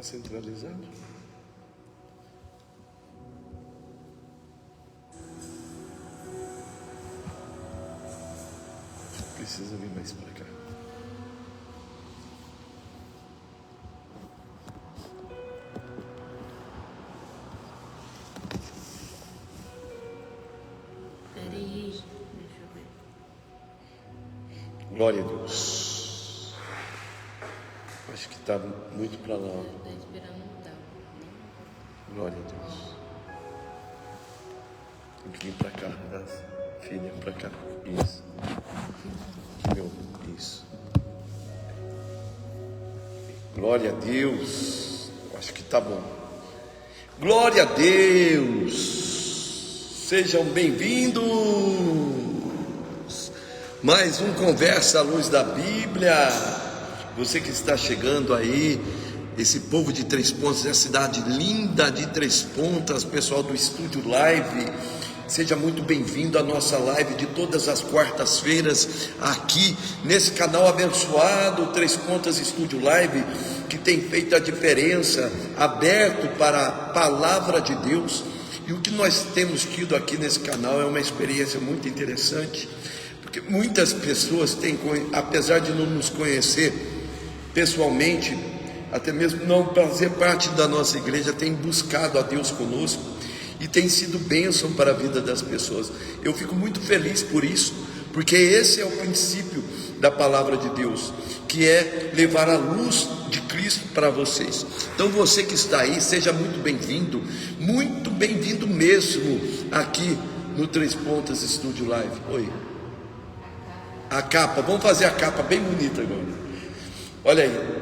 Está centralizado? Precisa vir mais para cá. Peraí, deixa eu ver. Glória a Deus. Acho que está muito para lá. Tá esperando um tal. Glória a Deus. Tem que vir para cá, né? Filha, para cá. Isso. Meu, isso. Glória a Deus. Acho que tá bom. Glória a Deus. Sejam bem-vindos. Mais um Conversa à Luz da Bíblia. Você que está chegando aí, esse povo de Três Pontas, essa cidade linda de Três Pontas, pessoal do Estúdio Live, seja muito bem-vindo à nossa live de todas as quartas-feiras, aqui nesse canal abençoado, Três Pontas Estúdio Live, que tem feito a diferença, aberto para a Palavra de Deus. E o que nós temos tido aqui nesse canal é uma experiência muito interessante, porque muitas pessoas têm, apesar de não nos conhecer pessoalmente, até mesmo não fazer parte da nossa igreja, têm buscado a Deus conosco e tem sido bênção para a vida das pessoas. Eu fico muito feliz por isso, porque esse é o princípio da palavra de Deus, que é levar a luz de Cristo para vocês. Então você que está aí, seja muito bem-vindo mesmo aqui no Três Pontas Estúdio Live. Oi. A capa, vamos fazer a capa bem bonita agora. Olha aí.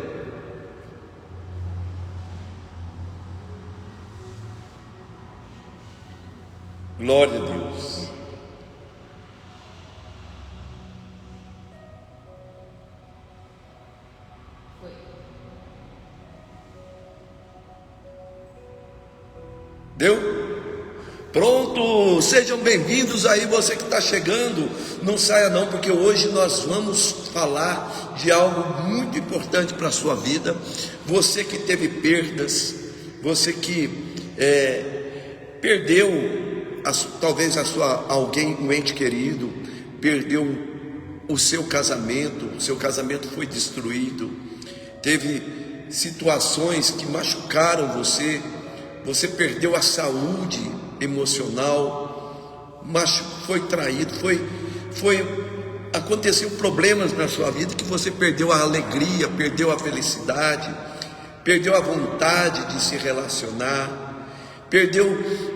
Glória a Deus. Deu? Pronto, sejam bem-vindos aí, você que está chegando, não saia não, porque hoje nós vamos falar de algo muito importante para a sua vida. Você que teve perdas, você que perdeu talvez alguém, um ente querido, perdeu o seu casamento foi destruído, teve situações que machucaram você, você perdeu a saúde emocional, foi traído, aconteceu problemas na sua vida que você perdeu a alegria, perdeu a felicidade, perdeu a vontade de se relacionar, perdeu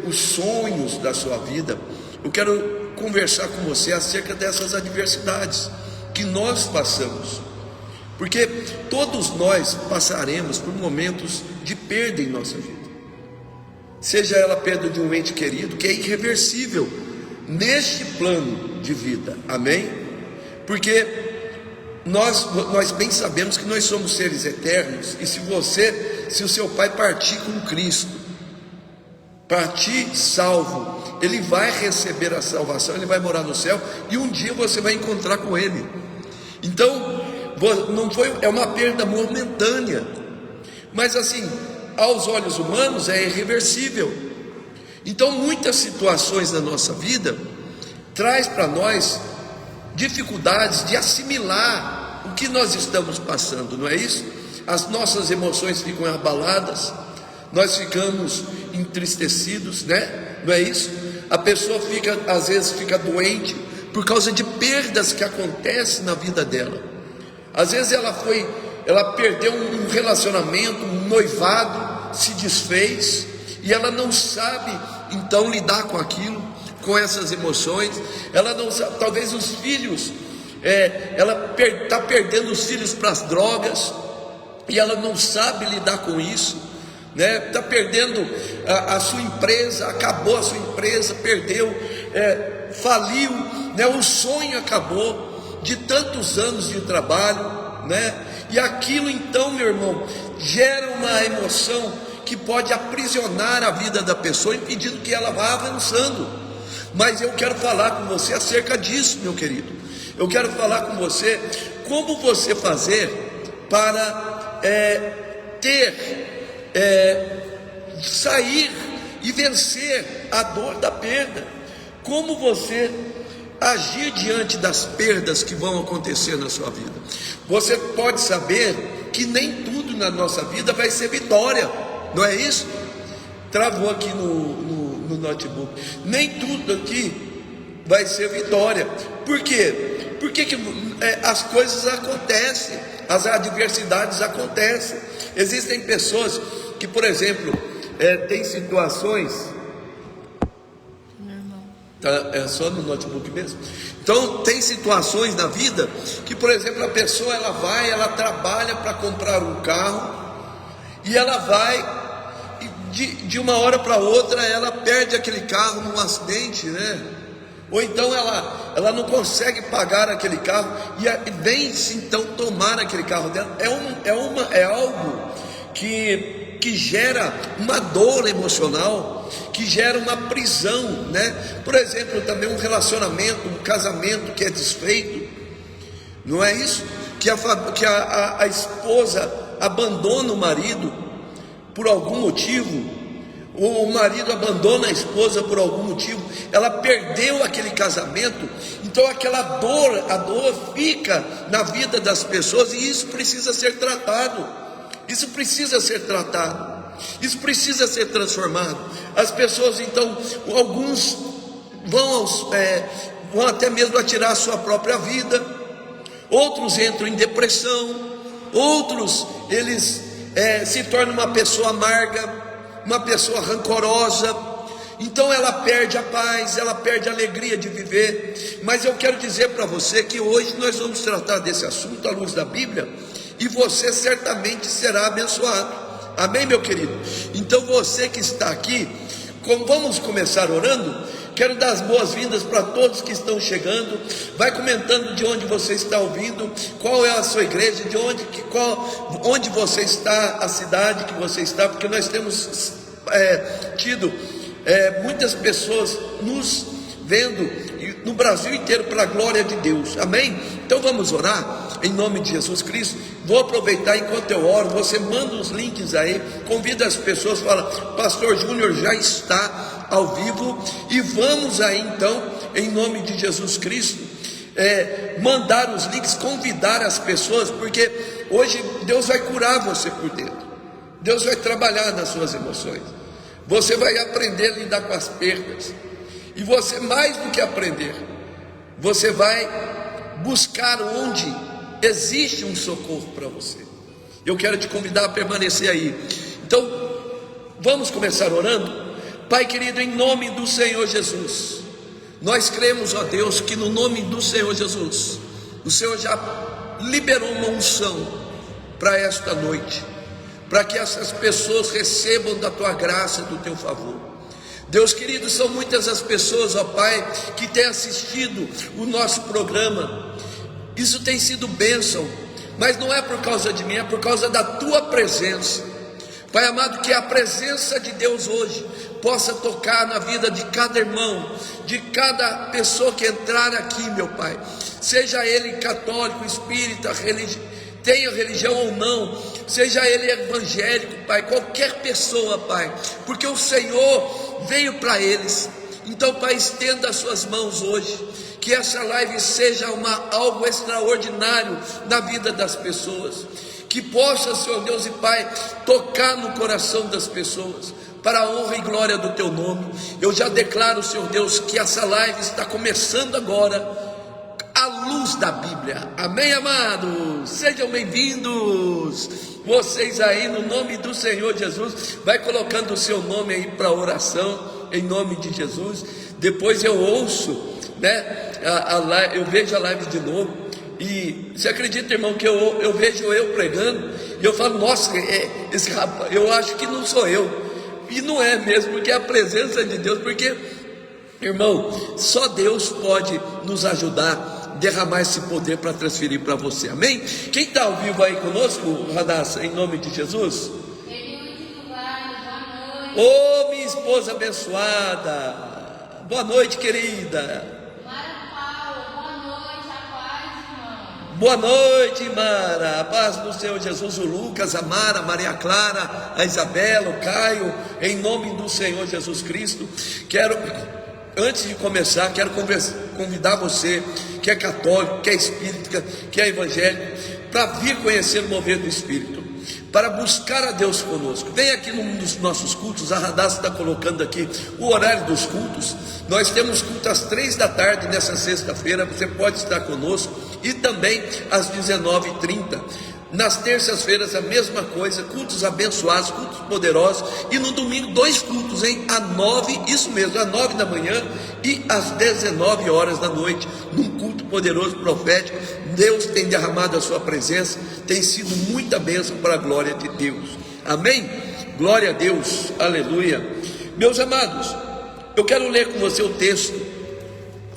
os sonhos da sua vida. Eu quero conversar com você acerca dessas adversidades que nós passamos, porque todos nós passaremos por momentos de perda em nossa vida, seja ela perda de um ente querido, que é irreversível neste plano de vida, amém? Porque nós bem sabemos que nós somos seres eternos, e se o seu pai partir com Cristo, partir salvo, ele vai receber a salvação, ele vai morar no céu, e um dia você vai encontrar com ele. Então, é uma perda momentânea, mas assim, aos olhos humanos é irreversível. Então, muitas situações na nossa vida traz para nós dificuldades de assimilar o que nós estamos passando, não é isso? As nossas emoções ficam abaladas, nós ficamos entristecidos, né? Não é isso? A pessoa às vezes fica doente por causa de perdas que acontecem na vida dela. Às vezes ela perdeu um relacionamento, um noivado, se desfez, e ela não sabe então lidar com aquilo, com essas emoções. Ela não sabe, talvez os filhos, ela está perdendo os filhos para as drogas, e ela não sabe lidar com isso, né? Está perdendo a sua empresa, acabou a sua empresa, perdeu, faliu, né? O sonho acabou de tantos anos de trabalho, né? E aquilo então, meu irmão, gera uma emoção que pode aprisionar a vida da pessoa, impedindo que ela vá avançando. Mas eu quero falar com você acerca disso, meu querido. Eu quero falar com você como você fazer para ter sair e vencer a dor da perda. Como você agir diante das perdas que vão acontecer na sua vida. Você pode saber que nem tudo na nossa vida vai ser vitória, não é isso? Travou aqui no notebook. Nem tudo aqui vai ser vitória. Por quê? Porque as coisas acontecem, as adversidades acontecem. Existem pessoas que, por exemplo, tem situações. É só no notebook mesmo. Então tem situações na vida que, por exemplo, a pessoa ela trabalha para comprar um carro e ela vai de uma hora para outra ela perde aquele carro num acidente, né? Ou então ela não consegue pagar aquele carro e vem-se então tomar aquele carro dela. É algo que gera uma dor emocional, que gera uma prisão, né? Por exemplo, também um relacionamento, um casamento que é desfeito, não é isso? Que a esposa abandona o marido por algum motivo, ou o marido abandona a esposa por algum motivo, ela perdeu aquele casamento, então aquela dor, a dor fica na vida das pessoas, e isso precisa ser tratado. Isso precisa ser tratado, isso precisa ser transformado. As pessoas então, alguns vão até mesmo atirar a sua própria vida, outros entram em depressão, outros eles se tornam uma pessoa amarga, uma pessoa rancorosa. Então ela perde a paz, ela perde a alegria de viver. Mas eu quero dizer para você que hoje nós vamos tratar desse assunto à luz da Bíblia, e você certamente será abençoado. Amém, meu querido? Então você que está aqui, vamos começar orando. Quero dar as boas-vindas para todos que estão chegando. Vai comentando de onde você está ouvindo, qual é a sua igreja, onde você está, a cidade que você está, porque nós temos tido muitas pessoas nos vendo no Brasil inteiro para a glória de Deus. Amém? Então vamos orar em nome de Jesus Cristo. Vou aproveitar enquanto eu oro, você manda os links aí, convida as pessoas, fala: Pastor Júnior já está ao vivo, e vamos aí então, em nome de Jesus Cristo, mandar os links, convidar as pessoas, porque hoje Deus vai curar você por dentro, Deus vai trabalhar nas suas emoções, você vai aprender a lidar com as perdas, e você, mais do que aprender, você vai buscar onde existe um socorro para você. Eu quero te convidar a permanecer aí. Então vamos começar orando. Pai querido, em nome do Senhor Jesus, nós cremos, ó Deus, que no nome do Senhor Jesus, o Senhor já liberou uma unção para esta noite, para que essas pessoas recebam da tua graça e do teu favor. Deus querido, são muitas as pessoas, ó Pai, que têm assistido o nosso programa. Isso tem sido bênção, mas não é por causa de mim, é por causa da tua presença. Pai amado, que a presença de Deus hoje possa tocar na vida de cada irmão, de cada pessoa que entrar aqui, meu Pai, seja ele católico, espírita, tenha religião ou não, seja ele evangélico, Pai, qualquer pessoa, Pai, porque o Senhor veio para eles. Então, Pai, estenda as suas mãos hoje, que essa live seja algo extraordinário na vida das pessoas, que possa, Senhor Deus e Pai, tocar no coração das pessoas, para a honra e glória do teu nome. Eu já declaro, Senhor Deus, que essa live está começando agora, à luz da Bíblia. Amém, amados? Sejam bem-vindos, vocês aí, no nome do Senhor Jesus. Vai colocando o seu nome aí para oração, em nome de Jesus. Depois eu ouço, né, eu vejo a live de novo, e você acredita, irmão, que eu vejo eu pregando, e eu falo: nossa, esse rapaz, eu acho que não sou eu. E não é mesmo, porque é a presença de Deus. Porque, irmão, só Deus pode nos ajudar, derramar esse poder para transferir para você. Amém? Quem está ao vivo aí conosco, Radassa, em nome de Jesus? Ô, minha esposa abençoada, boa noite, querida. Boa noite, Mara. A paz do Senhor Jesus. O Lucas, a Mara, a Maria Clara, a Isabela, o Caio, em nome do Senhor Jesus Cristo. Antes de começar, quero convidar você que é católico, que é espírita, que é evangélico, para vir conhecer o mover do Espírito, para buscar a Deus conosco. Vem aqui num dos nossos cultos. A Radassa está colocando aqui o horário dos cultos. Nós temos culto às 3 da tarde nessa sexta-feira. Você pode estar conosco, e também às 19h30. Nas terças-feiras a mesma coisa, cultos abençoados, cultos poderosos. E no domingo 2 cultos, hein? Às 9, isso mesmo, às 9 da manhã e às 19 horas da noite, num culto poderoso profético. Deus tem derramado a sua presença, tem sido muita bênção para a glória de Deus. Amém? Glória a Deus, aleluia. Meus amados, eu quero ler com você o texto,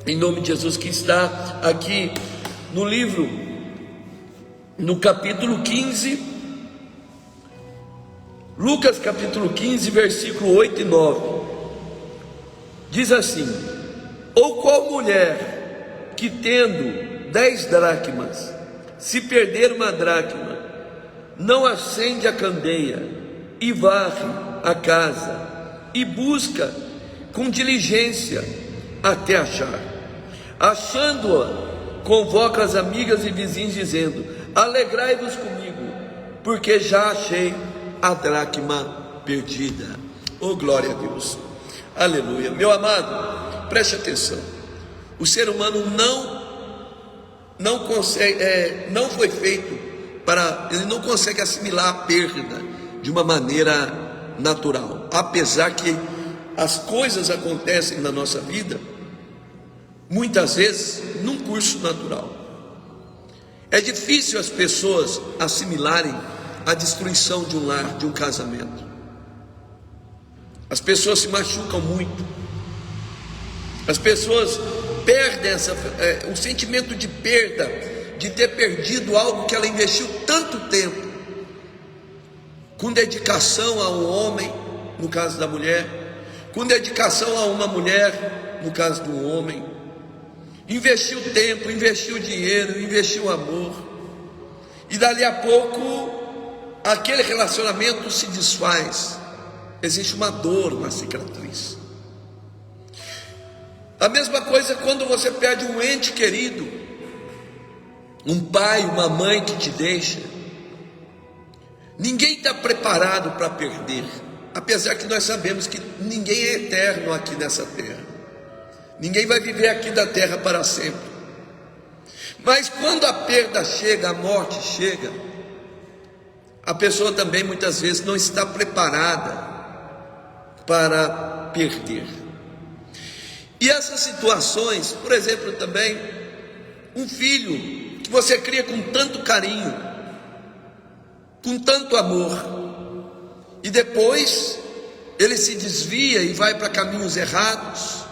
em nome de Jesus, que está aqui no livro, no capítulo 15, Lucas capítulo 15, versículo 8 e 9, diz assim: ou qual mulher que tendo 10 dracmas, se perder uma dracma, não acende a candeia e varre a casa e busca com diligência até achar? Achando-a, convoca as amigas e vizinhos, dizendo: alegrai-vos comigo, porque já achei a dracma perdida. Oh, glória a Deus, aleluia. Meu amado, preste atenção. O ser humano não consegue, não foi feito para, ele não consegue assimilar a perda de uma maneira natural, apesar que as coisas acontecem na nossa vida muitas vezes num curso natural. É difícil as pessoas assimilarem a destruição de um lar, de um casamento. As pessoas se machucam muito. As pessoas perdem o sentimento de perda, de ter perdido algo que ela investiu tanto tempo, com dedicação a um homem, no caso da mulher, com dedicação a uma mulher, no caso do homem. Investiu tempo, investiu dinheiro, investiu amor, e dali a pouco aquele relacionamento se desfaz. Existe uma dor, uma cicatriz. A mesma coisa quando você perde um ente querido, um pai, uma mãe que te deixa. Ninguém está preparado para perder, apesar que nós sabemos que ninguém é eterno aqui nessa terra. Ninguém vai viver aqui da terra para sempre. Mas quando a perda chega, a morte chega, a pessoa também muitas vezes não está preparada para perder. E essas situações, por exemplo, também um filho que você cria com tanto carinho, com tanto amor, e depois ele se desvia e vai para caminhos errados.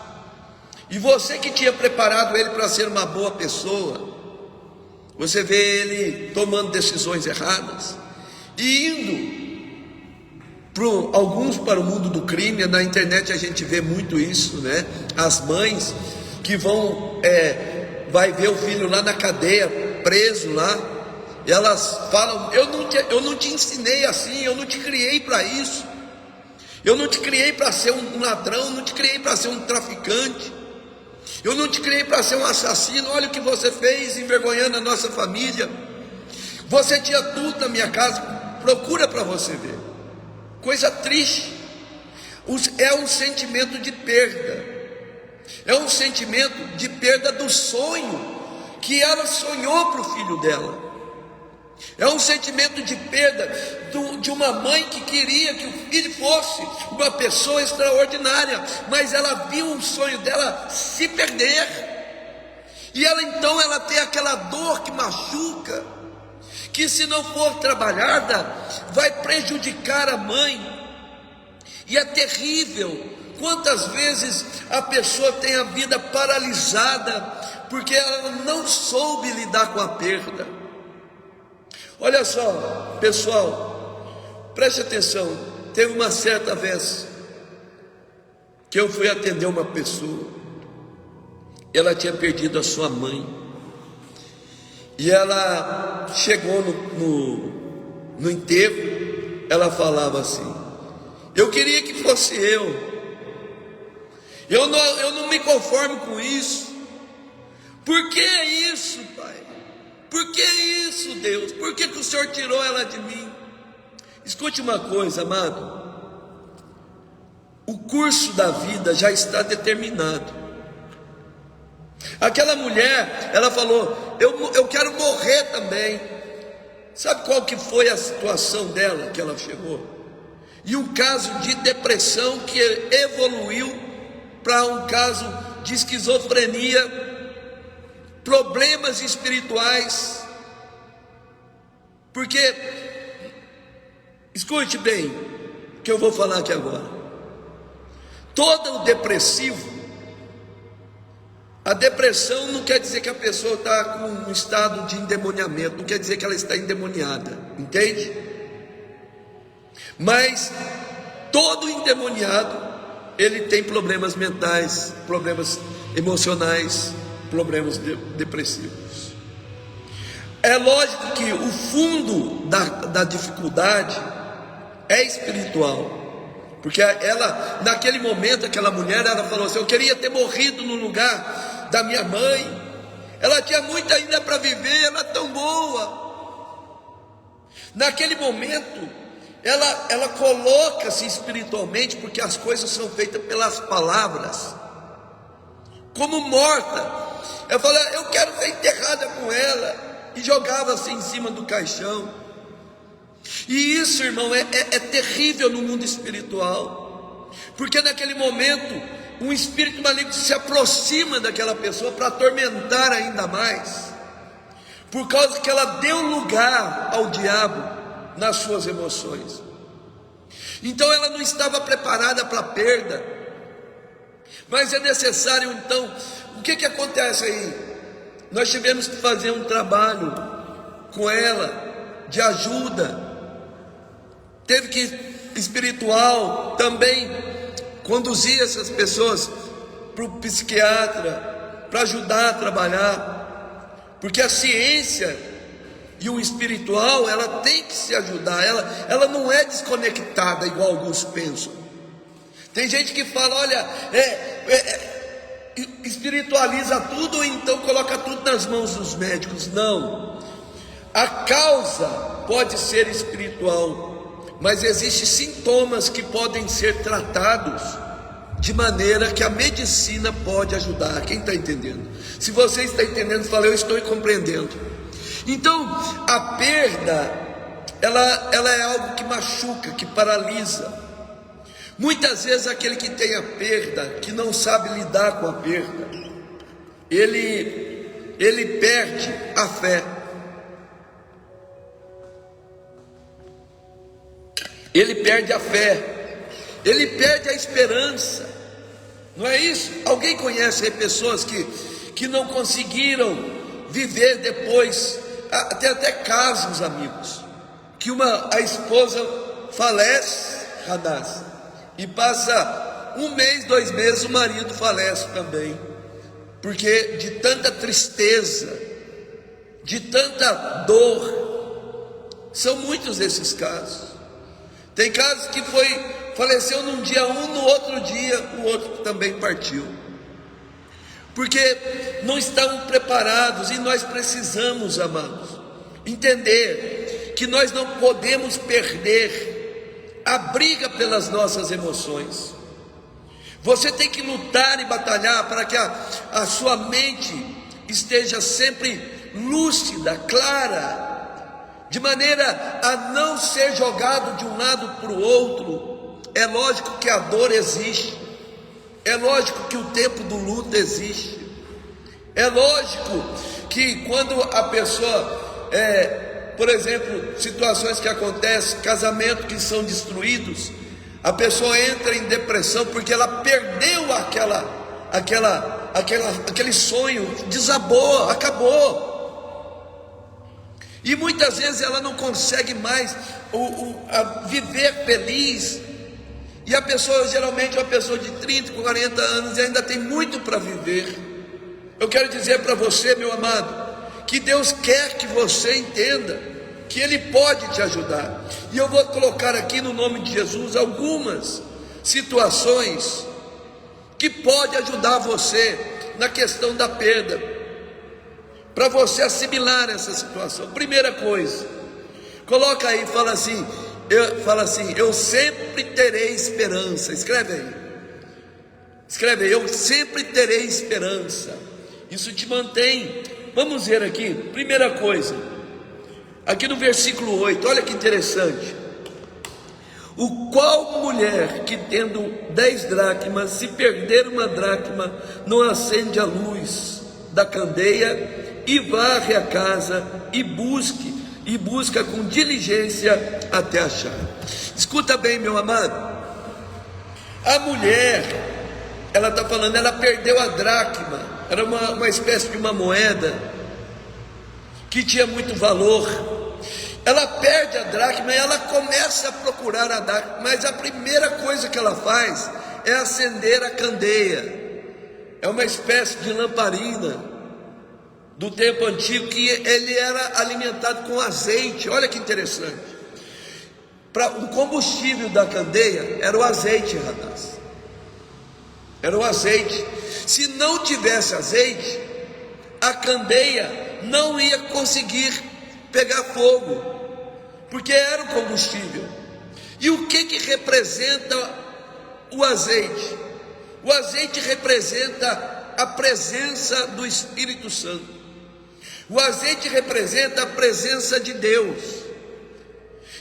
E você que tinha preparado ele para ser uma boa pessoa, você vê ele tomando decisões erradas e indo alguns para o mundo do crime. Na internet a gente vê muito isso, né? As mães que vai ver o filho lá na cadeia, preso lá, e elas falam: eu não te ensinei assim, eu não te criei para isso, eu não te criei para ser um ladrão, não te criei para ser um traficante, eu não te criei para ser um assassino. Olha o que você fez, envergonhando a nossa família. Você tinha tudo na minha casa. Procura para você ver. Coisa triste. É um sentimento de perda. É um sentimento de perda do sonho que ela sonhou para o filho dela. É um sentimento de perda de uma mãe que queria que o filho fosse uma pessoa extraordinária, mas ela viu o sonho dela se perder, e ela tem aquela dor que machuca, que se não for trabalhada, vai prejudicar a mãe, e é terrível. Quantas vezes a pessoa tem a vida paralisada, porque ela não soube lidar com a perda. Olha só, pessoal, preste atenção. Teve uma certa vez que eu fui atender uma pessoa. Ela tinha perdido a sua mãe, E ela chegou no enterro, ela falava assim: eu queria que fosse eu não me conformo com isso. Por que isso, Pai? Por que isso, Deus? Por que o Senhor tirou ela de mim? Escute uma coisa, amado. O curso da vida já está determinado. Aquela mulher, ela falou: eu quero morrer também. Sabe qual que foi a situação dela que ela chegou? E um caso de depressão que evoluiu para um caso de esquizofrenia, problemas espirituais. Porque, escute bem o que eu vou falar aqui agora. Todo o depressivo, a depressão não quer dizer que a pessoa está com um estado de endemoniamento, não quer dizer que ela está endemoniada, entende? Mas todo endemoniado, ele tem problemas mentais, problemas emocionais, problemas depressivos. É lógico que o fundo da dificuldade é espiritual. Porque ela, naquele momento, aquela mulher, ela falou assim: eu queria ter morrido no lugar da minha mãe. Ela tinha muito ainda para viver, ela é tão boa. Naquele momento, ela coloca-se espiritualmente, porque as coisas são feitas pelas palavras, como morta. Ela falou: eu quero ser enterrada com ela, e jogava assim em cima do caixão. E isso, irmão, é terrível no mundo espiritual, porque naquele momento um espírito maligno se aproxima daquela pessoa para atormentar ainda mais, por causa que ela deu lugar ao diabo nas suas emoções. Então ela não estava preparada para a perda. Mas é necessário, então, o que acontece aí? Nós tivemos que fazer um trabalho com ela de ajuda. Teve que espiritual também conduzir essas pessoas para o psiquiatra, para ajudar a trabalhar, porque a ciência e o espiritual, ela tem que se ajudar, ela não é desconectada igual alguns pensam. Tem gente que fala: olha, espiritualiza tudo, ou então coloca tudo nas mãos dos médicos. Não, a causa pode ser espiritual, mas existem sintomas que podem ser tratados de maneira que a medicina pode ajudar. Quem está entendendo? Se você está entendendo, fala: eu estou compreendendo. Então, a perda, ela é algo que machuca, que paralisa. Muitas vezes aquele que tem a perda, que não sabe lidar com a perda, ele perde a fé. Ele perde a fé, ele perde a esperança, não é isso? Alguém conhece aí pessoas que não conseguiram viver depois, tem até casos, amigos, que a esposa falece, Radaz, e passa 1 mês, 2 meses, o marido falece também, porque de tanta tristeza, de tanta dor. São muitos esses casos. Tem casos que faleceu num dia um, no outro dia o outro também partiu, porque não estavam preparados. E nós precisamos, amados, entender que nós não podemos perder a briga pelas nossas emoções. Você tem que lutar e batalhar para que a sua mente esteja sempre lúcida, clara, de maneira a não ser jogado de um lado para o outro. É lógico que a dor existe, é lógico que o tempo do luto existe, é lógico que quando a pessoa, por exemplo, situações que acontecem, casamentos que são destruídos, a pessoa entra em depressão porque ela perdeu aquele sonho, desabou, acabou. E muitas vezes ela não consegue mais viver feliz. E a pessoa, geralmente uma pessoa de 30, 40 anos, e ainda tem muito para viver. Eu quero dizer para você, meu amado, que Deus quer que você entenda, que Ele pode te ajudar. E eu vou colocar aqui no nome de Jesus algumas situações que pode ajudar você na questão da perda, para você assimilar essa situação. Primeira coisa, coloca aí, fala assim, eu sempre terei esperança. Escreve aí, eu sempre terei esperança. Isso te mantém. Vamos ver aqui, primeira coisa, aqui no versículo 8, olha que interessante. O qual mulher que tendo 10 dracmas, se perder uma dracma, não acende a luz da candeia e varre a casa e busca com diligência até achar? Escuta bem, meu amado, a mulher, ela está falando, ela perdeu a dracma, era uma espécie de uma moeda que tinha muito valor. Ela perde a dracma e ela começa a procurar a dracma, mas a primeira coisa que ela faz é acender a candeia. É uma espécie de lamparina do tempo antigo, que ele era alimentado com azeite. Olha que interessante. O combustível da candeia era o azeite, Radassa. Era o azeite. Se não tivesse azeite, a candeia não ia conseguir pegar fogo, porque era o combustível. E o que representa o azeite? O azeite representa a presença do Espírito Santo. O azeite representa a presença de Deus.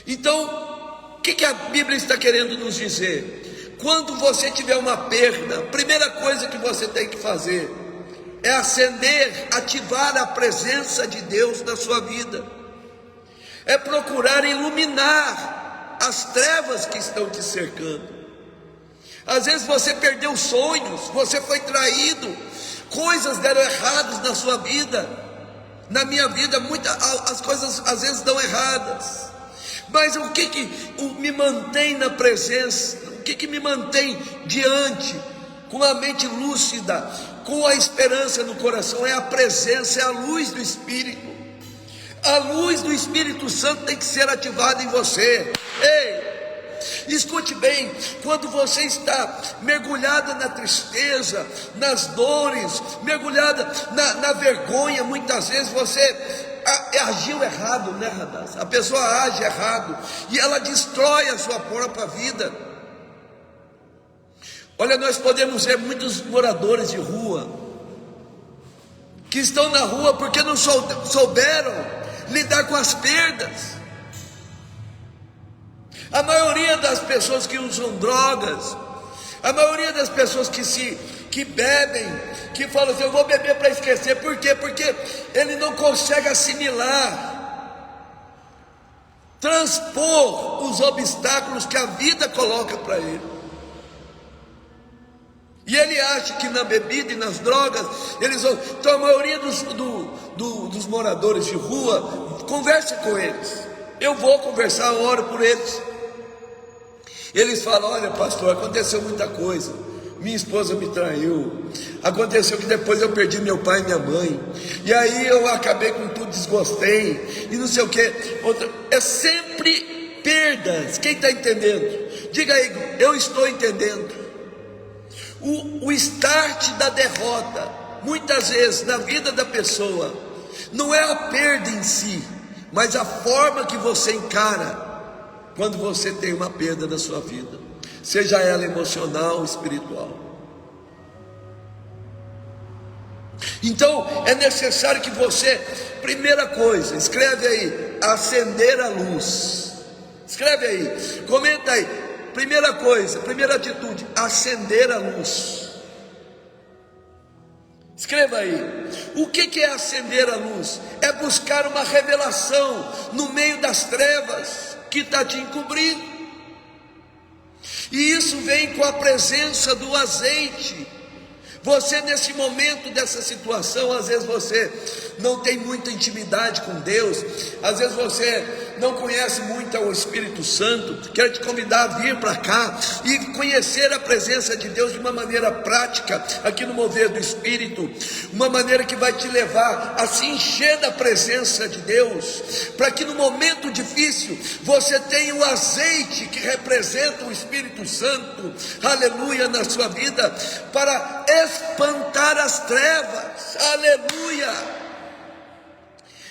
Então, o que a Bíblia está querendo nos dizer? Quando você tiver uma perda, a primeira coisa que você tem que fazer é acender, ativar a presença de Deus na sua vida. É procurar iluminar as trevas que estão te cercando. Às vezes você perdeu sonhos, você foi traído, coisas deram errados na sua vida, na minha vida, as coisas às vezes dão erradas. Mas o que me mantém na presença, o que me mantém diante, com a mente lúcida, com a esperança no coração? É a presença, é a luz do Espírito. A luz do Espírito Santo tem que ser ativada em você. Ei, escute bem, quando você está mergulhada na tristeza, nas dores, mergulhada na vergonha, muitas vezes você agiu errado, né, Radassa? A pessoa age errado e ela destrói a sua própria vida. Olha, nós podemos ver muitos moradores de rua que estão na rua porque não souberam lidar com as perdas. A maioria das pessoas que usam drogas, a maioria das pessoas que bebem, que falam assim, eu vou beber para esquecer. Por quê? Porque ele não consegue assimilar, transpor os obstáculos que a vida coloca para ele. E ele acha que na bebida e nas drogas, eles vão. Então a maioria dos moradores de rua, converse com eles. Eu vou conversar, eu oro por eles. Eles falam, olha pastor, aconteceu muita coisa. Minha esposa me traiu. Aconteceu que depois eu perdi meu pai e minha mãe. E aí eu acabei com tudo, desgostei. E não sei o que. É sempre perdas. Quem está entendendo? Diga aí, eu estou entendendo. O start da derrota, muitas vezes na vida da pessoa, não é a perda em si, mas a forma que você encara quando você tem uma perda na sua vida, seja ela emocional ou espiritual. Então é necessário que você, primeira coisa, escreve aí, acender a luz. Escreve aí, comenta aí. Primeira coisa, primeira atitude, acender a luz. Escreva aí. O que é acender a luz? É buscar uma revelação no meio das trevas que está te encobrindo. E isso vem com a presença do azeite. Você nesse momento dessa situação, às vezes você não tem muita intimidade com Deus, às vezes você não conhece muito o Espírito Santo, quero te convidar a vir para cá e conhecer a presença de Deus de uma maneira prática, aqui no Mover do Espírito, uma maneira que vai te levar a se encher da presença de Deus, para que no momento difícil você tenha o azeite que representa o Espírito Santo, aleluia, na sua vida, para espantar as trevas, aleluia.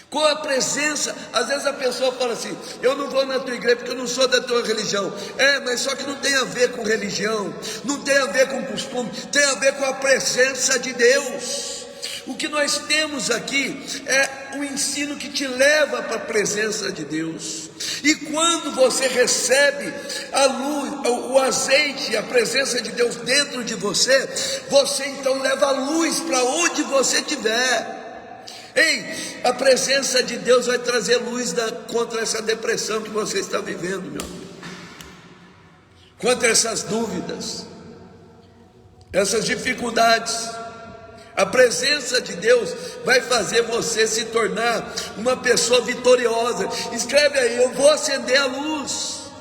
Com a presença, às vezes a pessoa fala assim: eu não vou na tua igreja porque eu não sou da tua religião. Mas só que não tem a ver com religião, não tem a ver com costume, tem a ver com a presença de Deus. O que nós temos aqui é o ensino que te leva para a presença de Deus. E quando você recebe a luz, o azeite, a presença de Deus dentro de você, você então leva a luz para onde você estiver. Ei, a presença de Deus vai trazer luz contra essa depressão que você está vivendo, meu amigo, contra essas dúvidas, essas dificuldades. A presença de Deus vai fazer você se tornar uma pessoa vitoriosa. Escreve aí: eu vou acender a luz,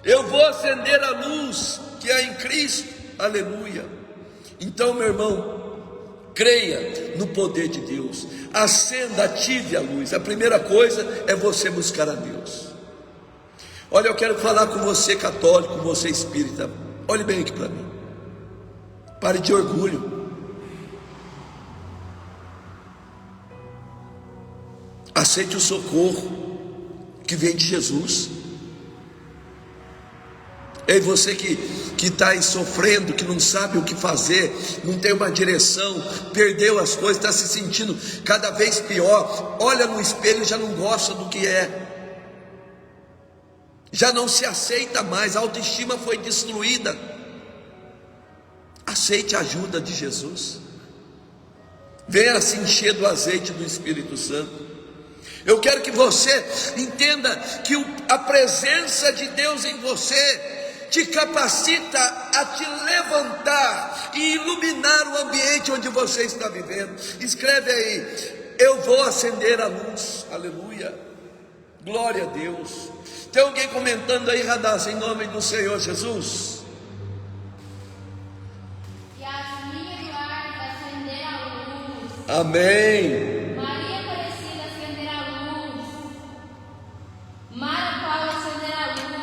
eu vou acender a luz que há em Cristo, aleluia. Então, meu irmão, creia no poder de Deus, acenda, ative a luz. A primeira coisa é você buscar a Deus. Olha, eu quero falar com você católico, com você espírita. Olhe bem aqui para mim. Pare de orgulho. Aceite o socorro que vem de Jesus. Ei, você que está aí sofrendo, que não sabe o que fazer, não tem uma direção, perdeu as coisas, está se sentindo cada vez pior, olha no espelho e já não gosta do que é, já não se aceita mais, a autoestima foi destruída. Aceite a ajuda de Jesus, venha se encher do azeite do Espírito Santo. Eu quero que você entenda que a presença de Deus em você te capacita a te levantar e iluminar o ambiente onde você está vivendo. Escreve aí: eu vou acender a luz, aleluia, glória a Deus. Tem alguém comentando aí, Radassa, em nome do Senhor Jesus? Yasmin Eduardo, acender a luz. Amém. Maria Aparecida, acender a luz. Mara Paula, acender a luz.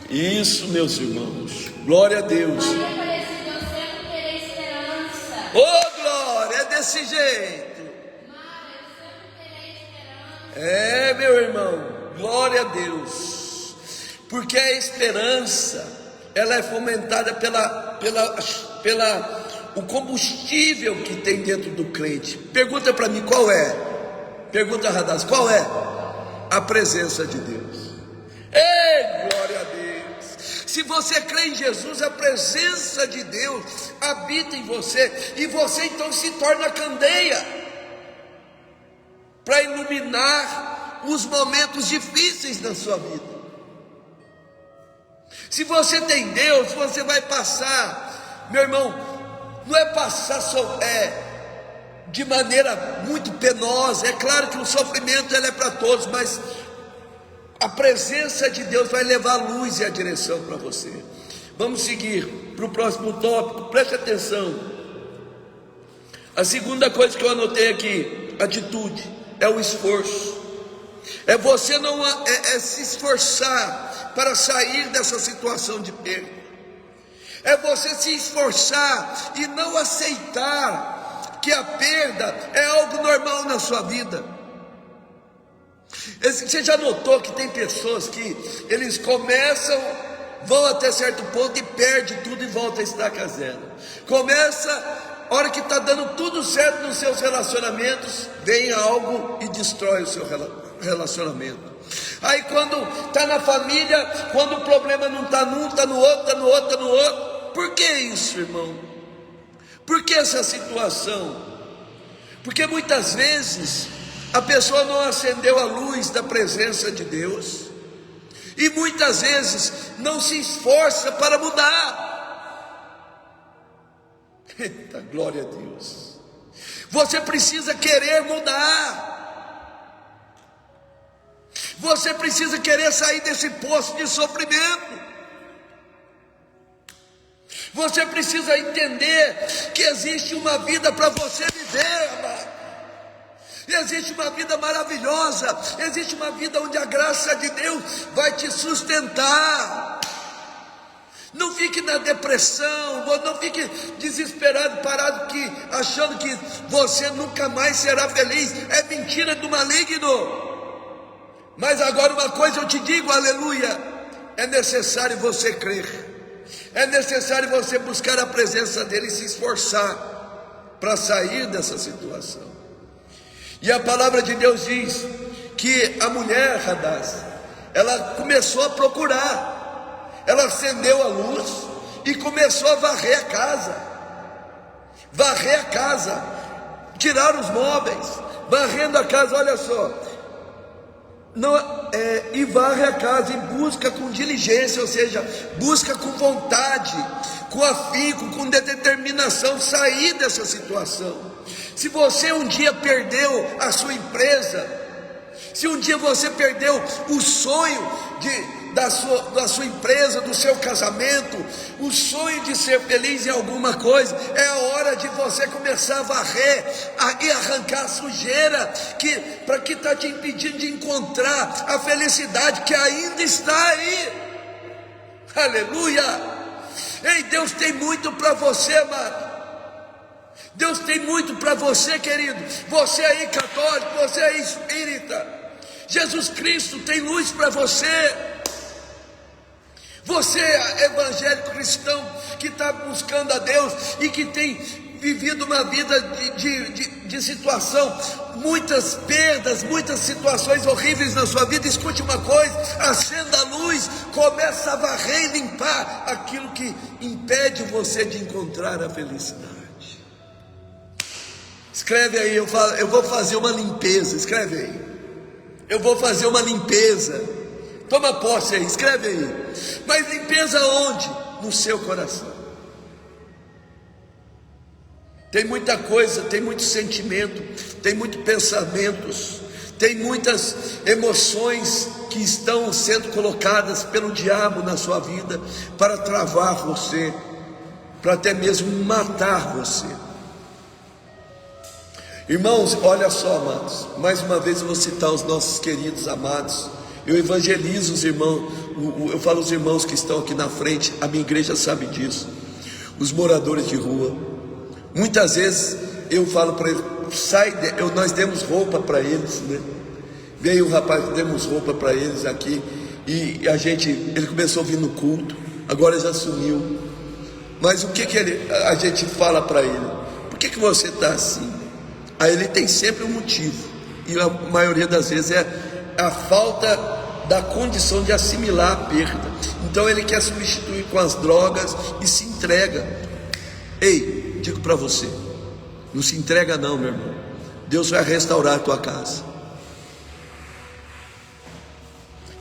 Isso, meus irmãos, glória a Deus. Maria Aparecida, eu sempre terei esperança. Oh, glória, é desse jeito. Mara, eu sempre terei esperança. Meu irmão, glória a Deus. Porque a esperança, ela é fomentada pela o combustível que tem dentro do crente. Pergunta para mim, qual é? Pergunta a Radassa, qual é? A presença de Deus. Ei, glória a Deus. Se você crê em Jesus, a presença de Deus habita em você, e você então se torna candeia para iluminar os momentos difíceis da sua vida. Se você tem Deus, você vai passar, meu irmão, não é passar de maneira muito penosa. É claro que o sofrimento ele é para todos, mas a presença de Deus vai levar a luz e a direção para você. Vamos seguir para o próximo tópico, preste atenção. A segunda coisa que eu anotei aqui, atitude, é o esforço. É você não se esforçar para sair dessa situação de perda. É você se esforçar e não aceitar que a perda é algo normal na sua vida. Você já notou que tem pessoas que eles começam, vão até certo ponto e perde tudo e volta a estaca zero. Começa, a hora que está dando tudo certo nos seus relacionamentos, vem algo e destrói o seu relacionamento. Aí quando está na família, quando o problema não está num, está no outro, está no outro, está no outro. Por que isso, irmão? Por que essa situação? Porque muitas vezes a pessoa não acendeu a luz da presença de Deus, e muitas vezes não se esforça para mudar. Eita, glória a Deus. Você precisa querer mudar. Você precisa querer sair desse poço de sofrimento. Você precisa entender que existe uma vida para você viver, amado. Existe uma vida maravilhosa, existe uma vida onde a graça de Deus vai te sustentar. Não fique na depressão, não fique desesperado, parado, achando que você nunca mais será feliz. É mentira do maligno. Mas agora uma coisa eu te digo, aleluia, é necessário você crer, é necessário você buscar a presença dele e se esforçar para sair dessa situação. E a palavra de Deus diz que a mulher Radaz, ela começou a procurar. Ela acendeu a luz e começou a varrer a casa, tirar os móveis, varrendo a casa, olha só, e varre a casa e busca com diligência, ou seja, busca com vontade, com afinco, com determinação, sair dessa situação. Se você um dia perdeu a sua empresa, se um dia você perdeu o sonho da sua empresa, do seu casamento, o sonho de ser feliz em alguma coisa, é a hora de você começar a varrer e arrancar a sujeira para que está te impedindo de encontrar a felicidade que ainda está aí. Aleluia! Ei, Deus tem muito para você, amado. Deus tem muito para você, querido. Você aí católico, você aí espírita, Jesus Cristo tem luz para você. Você é evangélico cristão que está buscando a Deus e que tem vivido uma vida de situação, muitas perdas, muitas situações horríveis na sua vida. Escute uma coisa: acenda a luz, começa a varrer e limpar aquilo que impede você de encontrar a felicidade. Escreve aí, eu vou fazer uma limpeza. Escreve aí, eu vou fazer uma limpeza. Toma posse aí, escreve aí. Mas limpeza onde? No seu coração. Tem muita coisa, tem muito sentimento, tem muitos pensamentos, tem muitas emoções que estão sendo colocadas pelo diabo na sua vida para travar você, para até mesmo matar você. Irmãos, olha só, amados, mais uma vez eu vou citar os nossos queridos amados. Eu evangelizo os irmãos, eu falo os irmãos que estão aqui na frente, a minha igreja sabe disso, os moradores de rua. Muitas vezes eu falo para eles, nós demos roupa para eles, né? Veio um rapaz, demos roupa para eles aqui, e ele começou a vir no culto, agora já sumiu. Mas o que a gente fala para ele? Por que você está assim? Aí ele tem sempre um motivo, e a maioria das vezes é a falta da condição de assimilar a perda. Então ele quer substituir com as drogas e se entrega. Ei, digo para você, não se entrega não, meu irmão. Deus vai restaurar a tua casa.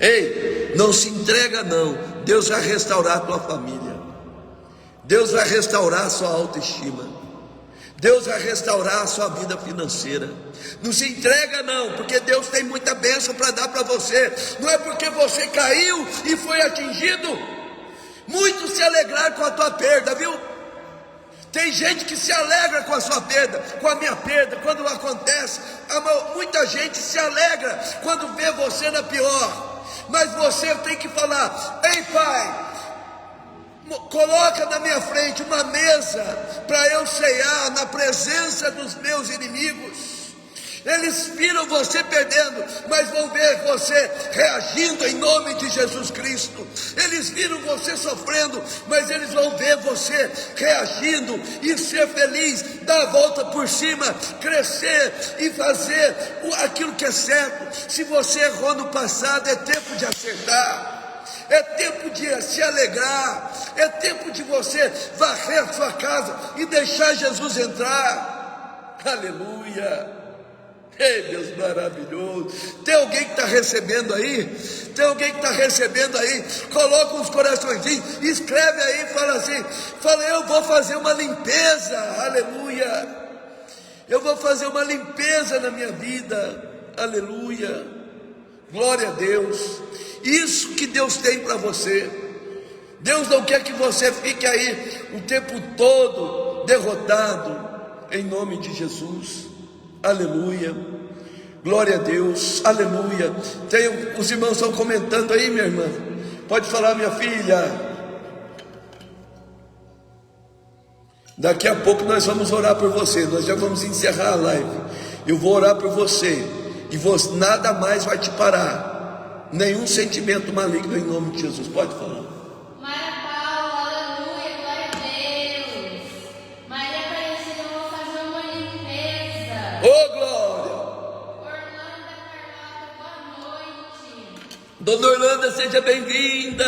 Ei, não se entrega não. Deus vai restaurar a tua família. Deus vai restaurar a sua autoestima. Deus vai restaurar a sua vida financeira. Não se entrega não, porque Deus tem muita bênção para dar para você. Não é porque você caiu e foi atingido. Muitos se alegraram com a tua perda, viu? Tem gente que se alegra com a sua perda, com a minha perda, quando acontece. Muita gente se alegra quando vê você na pior. Mas você tem que falar: ei, Pai, coloca na minha frente uma mesa para eu ceiar na presença dos meus inimigos. Eles viram você perdendo, mas vão ver você reagindo em nome de Jesus Cristo. Eles viram você sofrendo, mas eles vão ver você reagindo e ser feliz, dar a volta por cima, crescer e fazer aquilo que é certo. Se você errou no passado, é tempo de acertar. É tempo de se alegrar, é tempo de você varrer a sua casa e deixar Jesus entrar. Aleluia. Ei, Deus maravilhoso. Tem alguém que está recebendo aí? Tem alguém que está recebendo aí? Coloca uns coraçõezinhos, escreve aí, fala assim, eu vou fazer uma limpeza. Aleluia. Eu vou fazer uma limpeza na minha vida. Aleluia. Glória a Deus. Isso que Deus tem para você. Deus não quer que você fique aí o tempo todo derrotado, em nome de Jesus. Aleluia. Glória a Deus. Aleluia. Os irmãos estão comentando aí, minha irmã. Pode falar, minha filha. Daqui a pouco nós vamos orar por você. Nós já vamos encerrar a live. Eu vou orar por você. E você, nada mais vai te parar. Nenhum sentimento maligno, em nome de Jesus. Pode falar. Maria Paula, aleluia, glória a Deus. Maria Aparecida, eu vou fazer uma limpeza. Ô, glória. Orlando Carlota, boa noite. Dona Orlando, seja bem-vinda.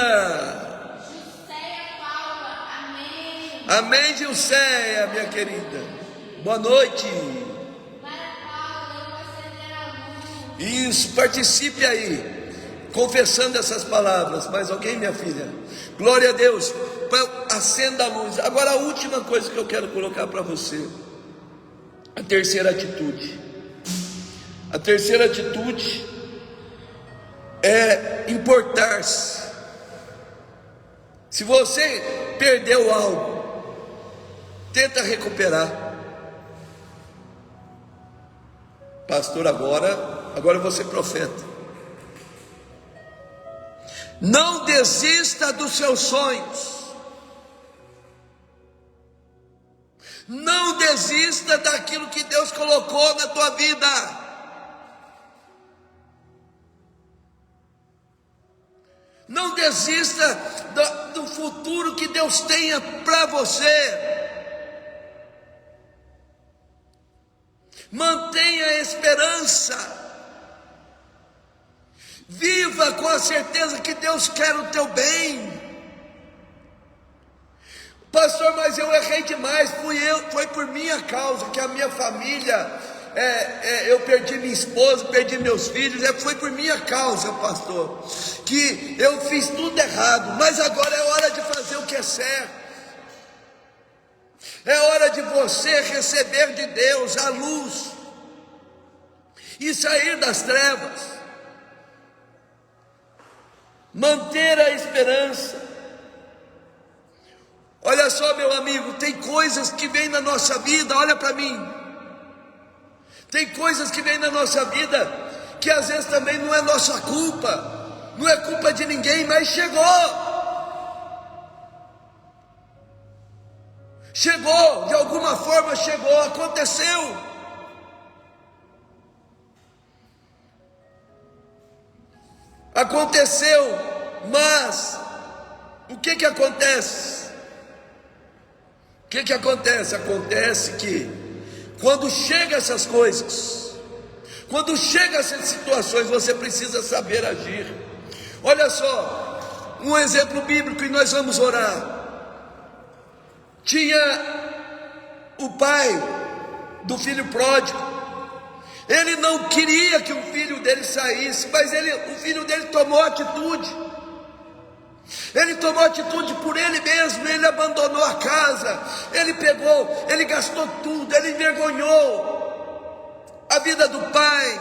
Jusceia Paula, amém. Amém, Gilceia, minha querida. Boa noite. Maria Paula, eu vou acender a luz. Isso, participe aí, confessando essas palavras. Mais alguém, minha filha? Glória a Deus. Acenda a luz. Agora a última coisa que eu quero colocar para você. A terceira atitude. A terceira atitude é importar-se. Se você perdeu algo, tenta recuperar. Pastor, agora eu vou ser profeta. Não desista dos seus sonhos. Não desista daquilo que Deus colocou na tua vida. Não desista do futuro que Deus tenha para você. Mantenha a esperança. Viva com a certeza que Deus quer o teu bem. Pastor, mas eu errei demais. Foi por minha causa que a minha família, eu perdi minha esposa, perdi meus filhos. Foi por minha causa, pastor, que eu fiz tudo errado. Mas agora é hora de fazer o que é certo. É hora de você receber de Deus a luz e sair das trevas. Manter a esperança. Olha só, meu amigo, tem coisas que vêm na nossa vida, olha para mim. Tem coisas que vêm na nossa vida que às vezes também não é nossa culpa, não é culpa de ninguém, mas chegou. Chegou, de alguma forma chegou, aconteceu. Aconteceu, mas o que acontece? O que acontece? Acontece que quando chegam essas coisas, quando chegam essas situações, você precisa saber agir. Olha só, um exemplo bíblico e nós vamos orar. Tinha o pai do filho pródigo. Ele não queria que o filho dele saísse, mas o filho dele tomou atitude. Ele tomou atitude por ele mesmo. Ele abandonou a casa, ele pegou, ele gastou tudo, ele envergonhou a vida do pai.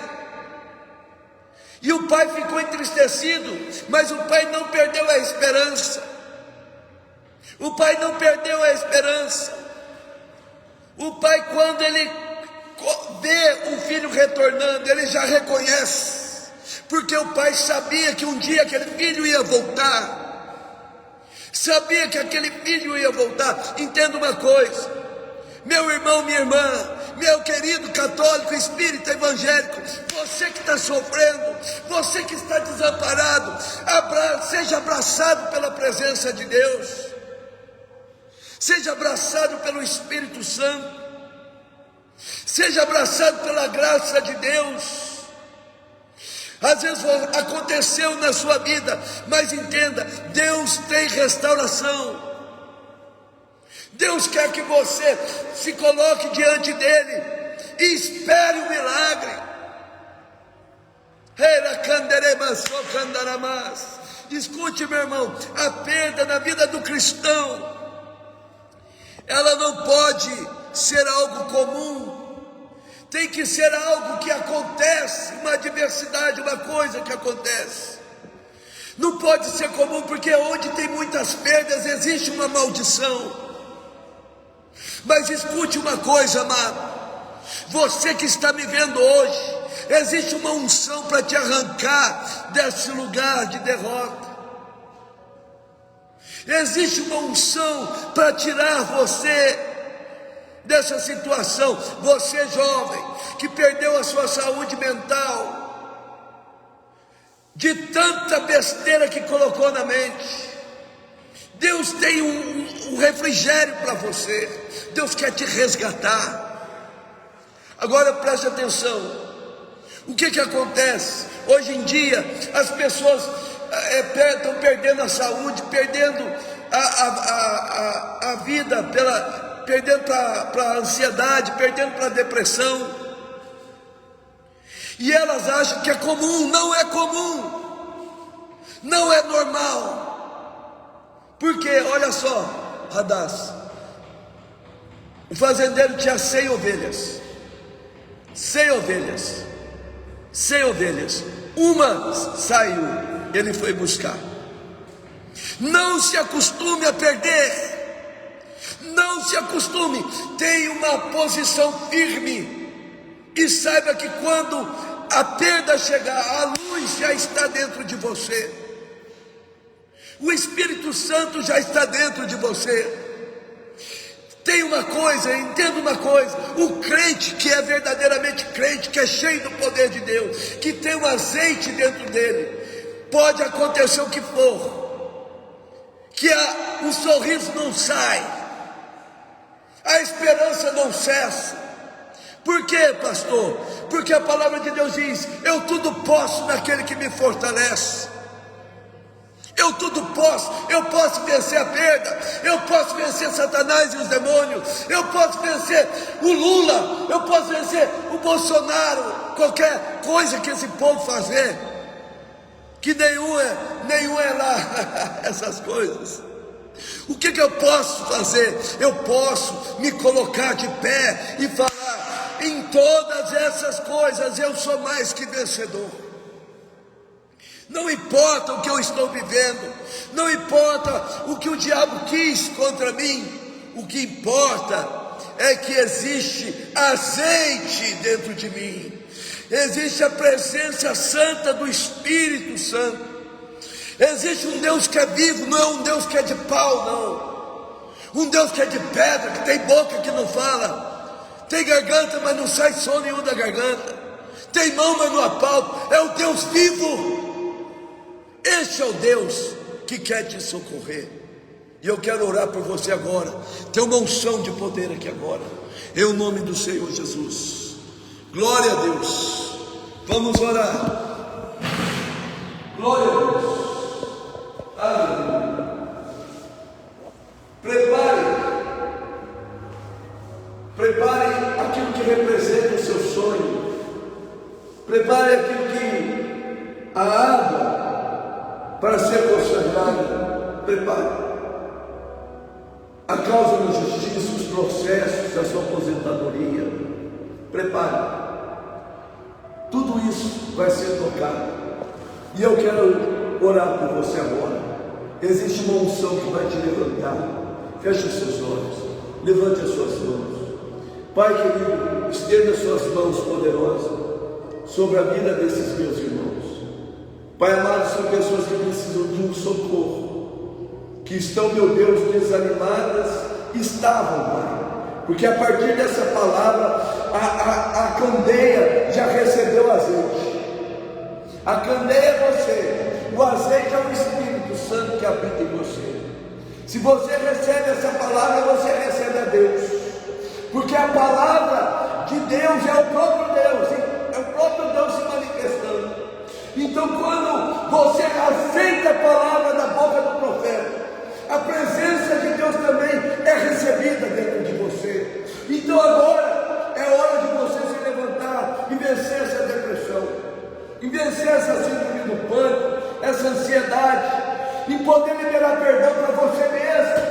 E o pai ficou entristecido, mas o pai não perdeu a esperança. O pai não perdeu a esperança. O pai, quando ele vê o filho retornando, ele já reconhece, porque o pai sabia que um dia aquele filho ia voltar. Sabia que aquele filho ia voltar. Entenda uma coisa, meu irmão, minha irmã, meu querido católico, espírita, evangélico, você que está sofrendo, você que está desamparado, seja abraçado pela presença de Deus. Seja abraçado pelo Espírito Santo. Seja abraçado pela graça de Deus. Às vezes aconteceu na sua vida, mas entenda, Deus tem restauração. Deus quer que você se coloque diante dele e espere o milagre. Escute, meu irmão, a perda na vida do cristão, ela não pode ser algo comum. tem que ser algo que acontece, uma adversidade, uma coisa que acontece. Não pode ser comum, porque onde tem muitas perdas existe uma maldição. Mas escute uma coisa, amado, você que está me vendo hoje, existe uma unção para te arrancar desse lugar de derrota. Existe uma unção para tirar você dessa situação. Você jovem, que perdeu a sua saúde mental, de tanta besteira que colocou na mente, Deus tem um refrigério para você. Deus quer te resgatar. Agora preste atenção. O que acontece? Hoje em dia as pessoas estão perdendo a saúde, perdendo a vida, perdendo para a ansiedade, perdendo para a depressão. E elas acham que é comum. Não é comum, não é normal. Porque, olha só, Radaz, o fazendeiro tinha 100 ovelhas. 100 ovelhas. 100 ovelhas. Uma saiu, ele foi buscar. Não se acostume a perder. Não se acostume. Tenha uma posição firme. E saiba que quando a perda chegar, a luz já está dentro de você. O Espírito Santo já está dentro de você. Tem uma coisa, entenda uma coisa: o crente que é verdadeiramente crente, que é cheio do poder de Deus, que tem um azeite dentro dele, pode acontecer o que for, que o sorriso não sai, a esperança não cessa. Por quê, pastor? Porque a palavra de Deus diz: eu tudo posso naquele que me fortalece. Eu tudo posso. Eu posso vencer a perda, eu posso vencer Satanás e os demônios, eu posso vencer o Lula, eu posso vencer o Bolsonaro, qualquer coisa que esse povo fazer, que nenhum é lá essas coisas. O que eu posso fazer? Eu posso me colocar de pé e falar: em todas essas coisas eu sou mais que vencedor. Não importa o que eu estou vivendo, não importa o que o diabo quis contra mim, o que importa é que existe azeite dentro de mim, existe a presença santa do Espírito Santo, existe um Deus que é vivo, não é um Deus que é de pau, não, um Deus que é de pedra, que tem boca que não fala, tem garganta mas não sai som nenhum da garganta, tem mão mas não apalpa, é o Deus vivo. Este é o Deus que quer te socorrer. E eu quero orar por você agora. Tem uma unção de poder aqui agora, em nome do Senhor Jesus. Glória a Deus. Vamos orar. Glória a Deus. Aleluia. Prepare aquilo que representa o seu sonho. Prepare aquilo que a água para ser consagrado. Prepare a causa da justiça, os processos da sua aposentadoria. Prepare. Tudo isso vai ser tocado. E eu quero orar por você agora. Existe uma unção que vai te levantar. Feche os seus olhos, levante as suas mãos. Pai querido, estenda as suas mãos poderosas sobre a vida desses meus irmãos. Pai amado, são pessoas que precisam de um socorro, que estão, meu Deus, desanimadas. Estavam, Pai, porque a partir dessa palavra a candeia já recebeu azeite. A candeia é você, o azeite é o Espírito Santo que habita em você. Se você recebe essa palavra, você recebe a Deus, porque a palavra de Deus é o próprio Deus, é o próprio Deus se manifestando. Então, quando você aceita a palavra da boca do profeta, a presença de Deus também é recebida dentro de você. Então agora é hora de você se levantar e vencer essa depressão, e vencer essa síndrome do pânico, essa ansiedade, e poder liberar perdão para você mesmo,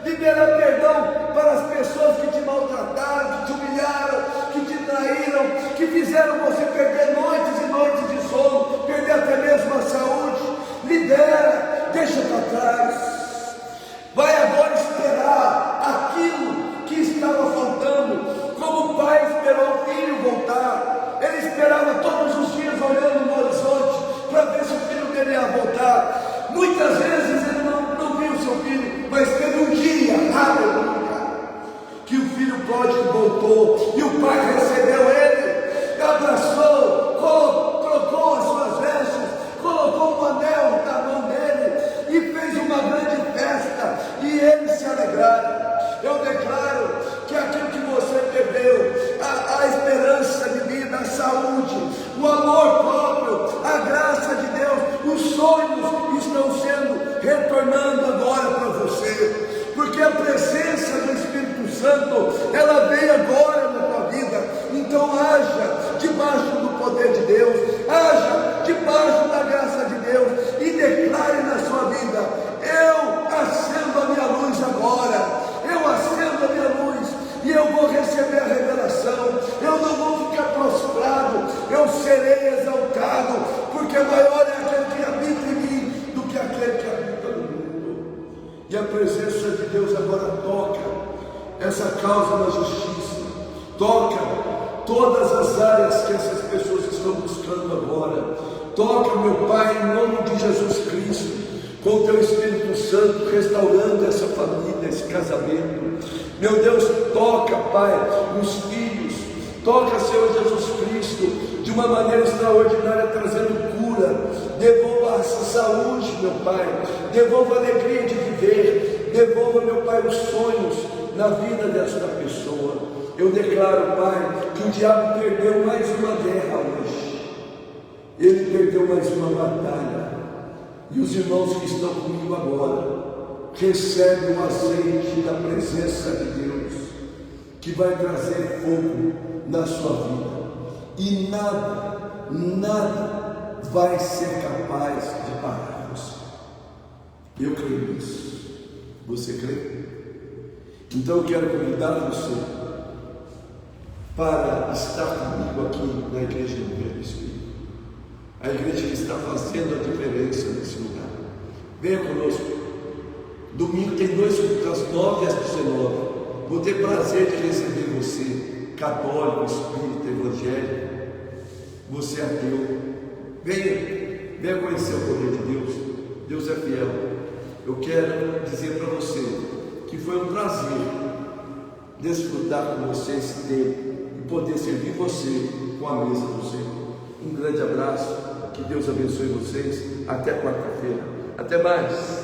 liberar perdão para as pessoas que te maltrataram, que te humilharam, que te traíram, que fizeram você perder noites e noites de sono, perder até mesmo a saúde. Libera, deixa para trás. Vai agora esperar aquilo que estava faltando, como o pai esperou o filho voltar. Ele esperava todos os dias olhando no horizonte para ver se o filho dele ia voltar. Muitas vezes ele não viu o seu filho, mas teve um dia, aleluia, que o filho pródigo voltou e o pai recebeu ele, abraçou, trocou as suas vestes, colocou um anel na mão dele e fez uma grande festa, e eles se alegraram. Eu declaro que aquilo que você perdeu, a esperança de vida, a saúde, o amor próprio, a graça de Deus, os sonhos estão sendo retornando agora para você, porque a presença do Espírito Santo, ela vem agora na tua vida. Então haja debaixo do poder de Deus, haja debaixo da graça de Deus, e declare na sua vida: eu acendo a minha luz agora, eu acendo a minha luz, e eu vou receber a revelação. Eu não vou ficar prostrado, eu serei exaltado, porque maior é aquele que habita em mim do que aquele que habita no mundo. E a presença de Deus agora toca essa causa na justiça, toca todas as áreas que essas pessoas estão buscando agora. Toca, meu Pai, em nome de Jesus Cristo, com o teu Espírito Santo, restaurando essa família, esse casamento. Meu Deus, toca, Pai, nos filhos, toca, Senhor Jesus Cristo, de uma maneira extraordinária, trazendo cura. Devolva essa saúde, meu Pai, devolva a alegria de viver, devolva, meu Pai, os sonhos na vida desta pessoa. Eu declaro, Pai, que o diabo perdeu mais uma guerra hoje, ele perdeu mais uma batalha. E os irmãos que estão comigo agora, recebem o azeite da presença de Deus, que vai trazer fogo na sua vida, e nada vai ser capaz de parar você. Eu creio nisso. Você crê? Então eu quero convidar você para estar comigo aqui na Igreja do Verbo Espírito, a igreja que está fazendo a diferença nesse lugar. Venha conosco. Domingo tem 2 cultos, das 9 às 19. Vou ter prazer de receber você, católico, espírita, evangélico, você ateu. Venha conhecer o poder de Deus. Deus é fiel. Eu quero dizer para você que foi um prazer desfrutar com você esse tempo e poder servir você com a mesa do Senhor. Um grande abraço, que Deus abençoe vocês. Até quarta-feira. Até mais.